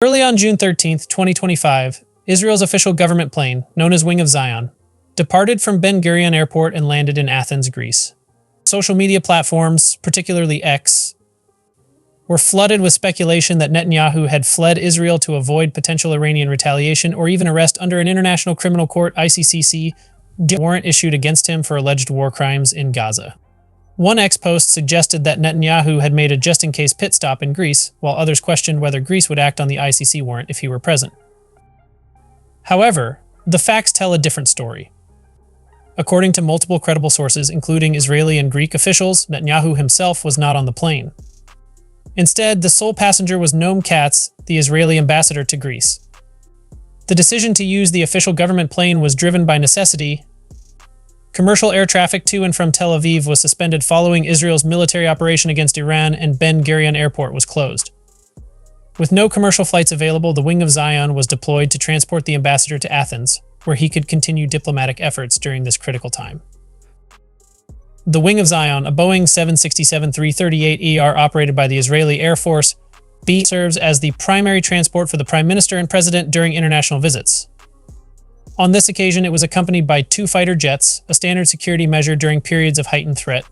Early on June 13, 2025, Israel's official government plane, known as Wing of Zion, departed from Ben Gurion Airport and landed in Athens, Greece. Social media platforms, particularly X, were flooded with speculation that Netanyahu had fled Israel to avoid potential Iranian retaliation or even arrest under an International Criminal Court (ICC) warrant issued against him for alleged war crimes in Gaza. One X post suggested that Netanyahu had made a just-in-case pit stop in Greece, while others questioned whether Greece would act on the ICC warrant if he were present. However, the facts tell a different story. According to multiple credible sources, including Israeli and Greek officials, Netanyahu himself was not on the plane. Instead, the sole passenger was Noam Katz, the Israeli ambassador to Greece. The decision to use the official government plane was driven by necessity. Commercial air traffic to and from Tel Aviv was suspended following Israel's military operation against Iran, and Ben Gurion Airport was closed. With no commercial flights available, the Wing of Zion was deployed to transport the ambassador to Athens, where he could continue diplomatic efforts during this critical time. The Wing of Zion, a Boeing 767-338ER operated by the Israeli Air Force, serves as the primary transport for the Prime Minister and President during international visits. On this occasion, it was accompanied by 2 fighter jets, a standard security measure during periods of heightened threat.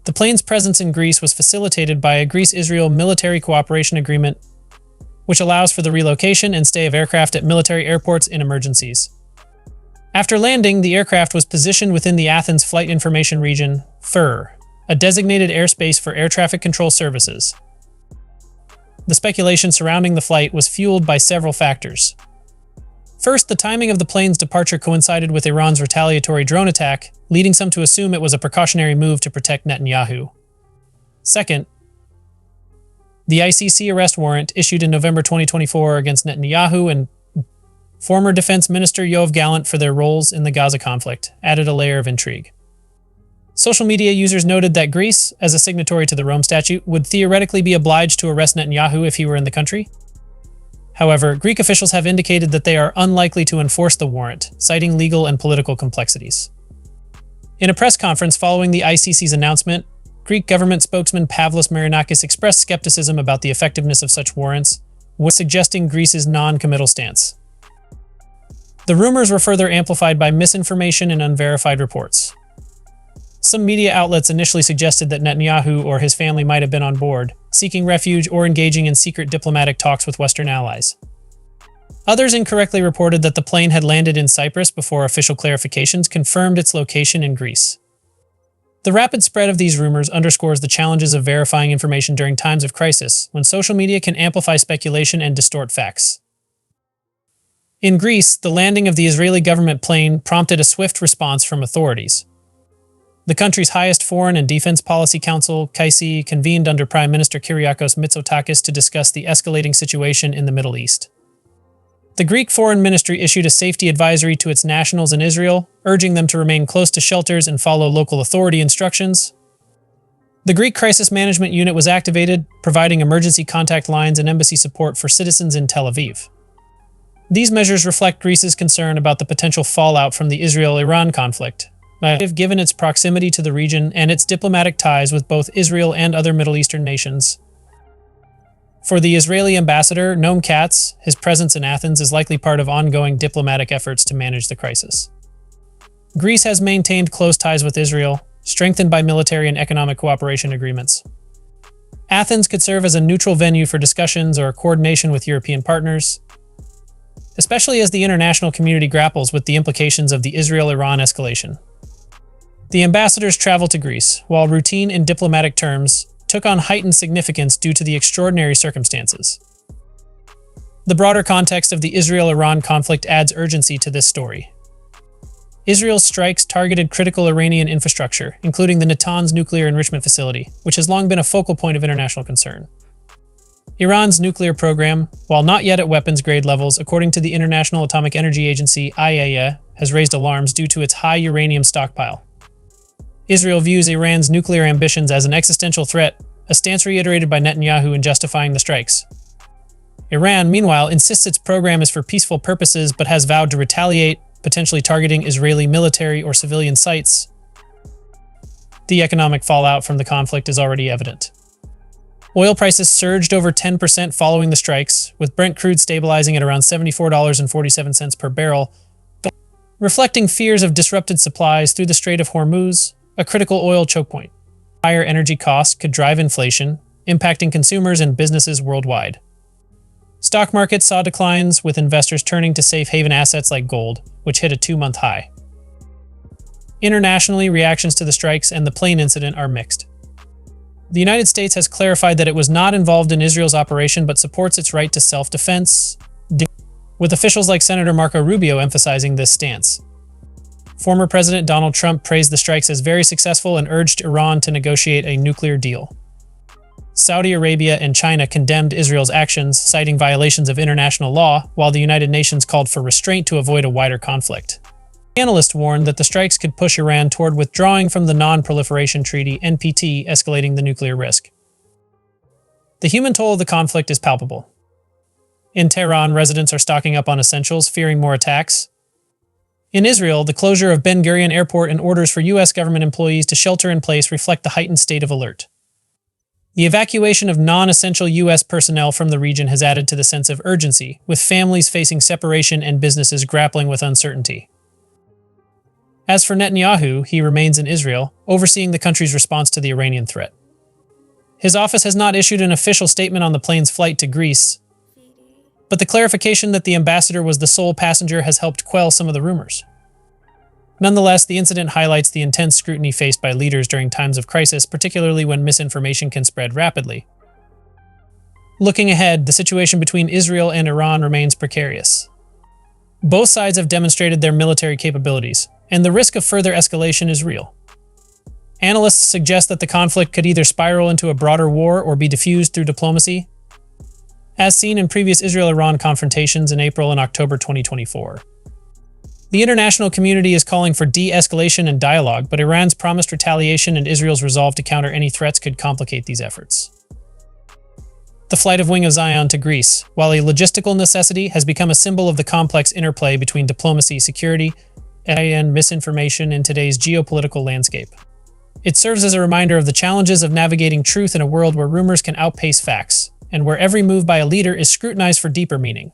The plane's presence in Greece was facilitated by a Greece-Israel military cooperation agreement, which allows for the relocation and stay of aircraft at military airports in emergencies. After landing, the aircraft was positioned within the Athens Flight Information Region, FIR, a designated airspace for air traffic control services. The speculation surrounding the flight was fueled by several factors. First, the timing of the plane's departure coincided with Iran's retaliatory drone attack, leading some to assume it was a precautionary move to protect Netanyahu. Second, the ICC arrest warrant issued in November 2024 against Netanyahu and former Defense Minister Yoav Gallant for their roles in the Gaza conflict added a layer of intrigue. Social media users noted that Greece, as a signatory to the Rome Statute, would theoretically be obliged to arrest Netanyahu if he were in the country. However, Greek officials have indicated that they are unlikely to enforce the warrant, citing legal and political complexities. In a press conference following the ICC's announcement, Greek government spokesman Pavlos Marinakis expressed skepticism about the effectiveness of such warrants, suggesting Greece's non-committal stance. The rumors were further amplified by misinformation and unverified reports. Some media outlets initially suggested that Netanyahu or his family might have been on board, seeking refuge or engaging in secret diplomatic talks with Western allies. Others incorrectly reported that the plane had landed in Cyprus before official clarifications confirmed its location in Greece. The rapid spread of these rumors underscores the challenges of verifying information during times of crisis, when social media can amplify speculation and distort facts. In Greece, the landing of the Israeli government plane prompted a swift response from authorities. The country's highest foreign and defense policy council, KAISI, convened under Prime Minister Kyriakos Mitsotakis to discuss the escalating situation in the Middle East. The Greek Foreign Ministry issued a safety advisory to its nationals in Israel, urging them to remain close to shelters and follow local authority instructions. The Greek Crisis Management Unit was activated, providing emergency contact lines and embassy support for citizens in Tel Aviv. These measures reflect Greece's concern about the potential fallout from the Israel-Iran conflict, given its proximity to the region and its diplomatic ties with both Israel and other Middle Eastern nations. For the Israeli ambassador, Noam Katz, his presence in Athens is likely part of ongoing diplomatic efforts to manage the crisis. Greece has maintained close ties with Israel, strengthened by military and economic cooperation agreements. Athens could serve as a neutral venue for discussions or coordination with European partners, especially as the international community grapples with the implications of the Israel-Iran escalation. The ambassador's travel to Greece, while routine in diplomatic terms, took on heightened significance due to the extraordinary circumstances. The broader context of the Israel-Iran conflict adds urgency to this story. Israel's strikes targeted critical Iranian infrastructure, including the Natanz nuclear enrichment facility, which has long been a focal point of international concern. Iran's nuclear program, while not yet at weapons-grade levels, according to the International Atomic Energy Agency (IAEA), has raised alarms due to its high uranium stockpile. Israel views Iran's nuclear ambitions as an existential threat, a stance reiterated by Netanyahu in justifying the strikes. Iran, meanwhile, insists its program is for peaceful purposes but has vowed to retaliate, potentially targeting Israeli military or civilian sites. The economic fallout from the conflict is already evident. Oil prices surged over 10% following the strikes, with Brent crude stabilizing at around $74.47 per barrel, reflecting fears of disrupted supplies through the Strait of Hormuz, a critical oil choke point. Higher energy costs could drive inflation, impacting consumers and businesses worldwide. Stock markets saw declines, with investors turning to safe haven assets like gold, which hit a 2-month high. Internationally, reactions to the strikes and the plane incident are mixed. The United States has clarified that it was not involved in Israel's operation but supports its right to self-defense, with officials like Senator Marco Rubio emphasizing this stance. Former President Donald Trump praised the strikes as very successful and urged Iran to negotiate a nuclear deal. Saudi Arabia and China condemned Israel's actions, citing violations of international law, while the United Nations called for restraint to avoid a wider conflict. Analysts warned that the strikes could push Iran toward withdrawing from the Non-Proliferation Treaty (NPT), escalating the nuclear risk. The human toll of the conflict is palpable. In Tehran, residents are stocking up on essentials, fearing more attacks. In Israel, the closure of Ben Gurion Airport and orders for U.S. government employees to shelter in place reflect the heightened state of alert. The evacuation of non-essential U.S. personnel from the region has added to the sense of urgency, with families facing separation and businesses grappling with uncertainty. As for Netanyahu, he remains in Israel, overseeing the country's response to the Iranian threat. His office has not issued an official statement on the plane's flight to Greece, but the clarification that the ambassador was the sole passenger has helped quell some of the rumors. Nonetheless, the incident highlights the intense scrutiny faced by leaders during times of crisis, particularly when misinformation can spread rapidly. Looking ahead, the situation between Israel and Iran remains precarious. Both sides have demonstrated their military capabilities, and the risk of further escalation is real. Analysts suggest that the conflict could either spiral into a broader war or be diffused through diplomacy, as seen in previous Israel-Iran confrontations in April and October 2024. The international community is calling for de-escalation and dialogue, but Iran's promised retaliation and Israel's resolve to counter any threats could complicate these efforts. The flight of Wing of Zion to Greece, while a logistical necessity, has become a symbol of the complex interplay between diplomacy, security, and misinformation in today's geopolitical landscape. It serves as a reminder of the challenges of navigating truth in a world where rumors can outpace facts, and where every move by a leader is scrutinized for deeper meaning.